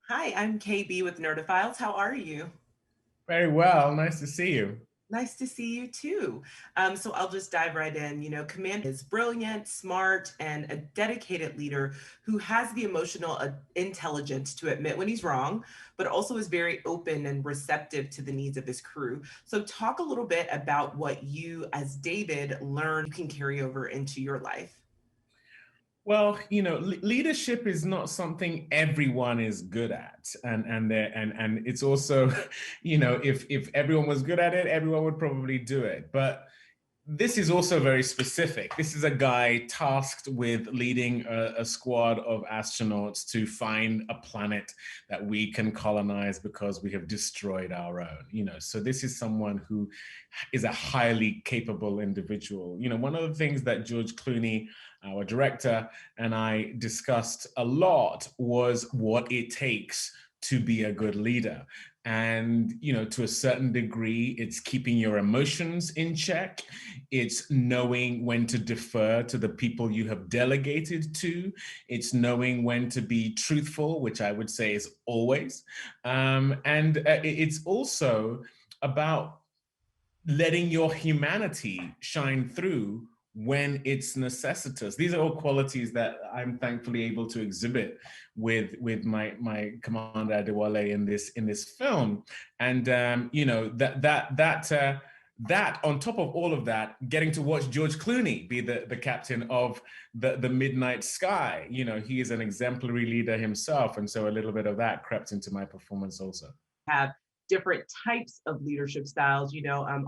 Hi, I'm KB with Nerdophiles. How are you? Very well. Nice to see you. Nice to see you too. So I'll just dive right in. Commander is brilliant, smart, and a dedicated leader who has the emotional intelligence to admit when he's wrong, but also is very open and receptive to the needs of his crew. So, talk a little bit about what you, as David, learned you can carry over into your life. Well, leadership is not something everyone is good at, and it's also, if everyone was good at it, everyone would probably do it. But this is also very specific. This is a guy tasked with leading a squad of astronauts to find a planet that we can colonize because we have destroyed our own. So this is someone who is a highly capable individual. One of the things that George Clooney, our director, and I discussed a lot was what it takes to be a good leader. And to a certain degree, it's keeping your emotions in check. It's knowing when to defer to the people you have delegated to. It's knowing when to be truthful, which I would say is always. And it's also about letting your humanity shine through when it's necessitous. These are all qualities that I'm thankfully able to exhibit with my commander Adewole in this film. And that on top of all of that, getting to watch George Clooney be the captain of the Midnight Sky. He is an exemplary leader himself, and so a little bit of that crept into my performance also. Have different types of leadership styles.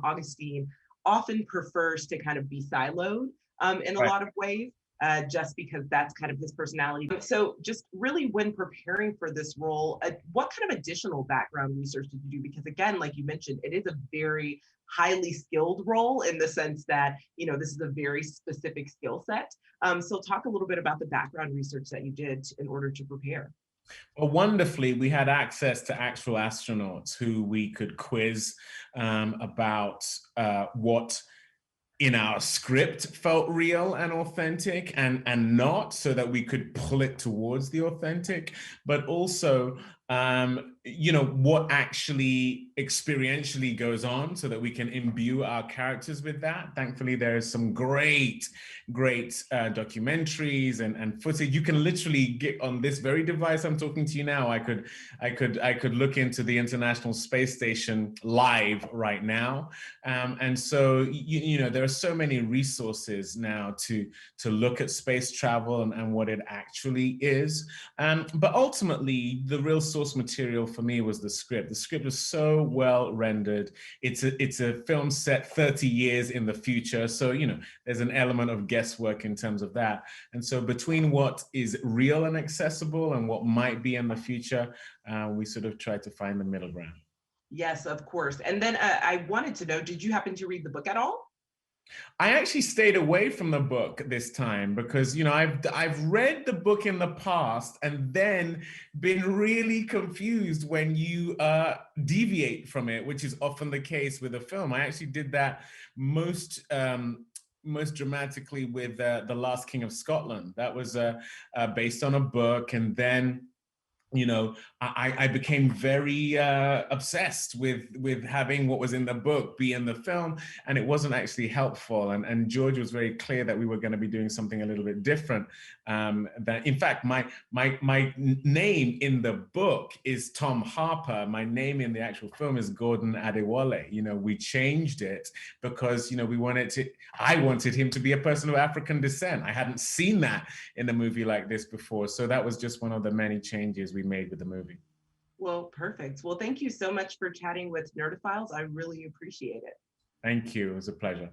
Augustine often prefers to kind of be siloed in a Right. lot of ways. Just because that's kind of his personality. So, just really when preparing for this role, what kind of additional background research did you do? Because, again, like you mentioned, it is a very highly skilled role in the sense that, this is a very specific skill set. So, talk a little bit about the background research that you did in order to prepare. Well, wonderfully, we had access to actual astronauts who we could quiz about what in our script felt real and authentic and not, so that we could pull it towards the authentic, but also what actually experientially goes on so that we can imbue our characters with that. Thankfully, there's some great documentaries and footage. You can literally get on this very device I'm talking to you now. I could look into the International Space Station live right now. And so there are so many resources now to look at space travel and what it actually is. But ultimately, the real source material for me was the script. The script was so well rendered. It's a film set 30 years in the future, so there's an element of guesswork in terms of that. And so between what is real and accessible and what might be in the future, we sort of try to find the middle ground. Yes, of course. And then I wanted to know, did you happen to read the book at all? I actually stayed away from the book this time because I've read the book in the past and then been really confused when you deviate from it, which is often the case with a film. I actually did that most dramatically with The Last King of Scotland. That was based on a book, and then I became very obsessed with having what was in the book be in the film, and it wasn't actually helpful. And George was very clear that we were going to be doing something a little bit different. That in fact, my name in the book is Tom Harper. My name in the actual film is Gordon Adewole. We changed it because I wanted him to be a person of African descent. I hadn't seen that in a movie like this before, so that was just one of the many changes we made with the movie. Well, perfect. Well, thank you so much for chatting with Nerdophiles. I really appreciate it. Thank you. It was a pleasure.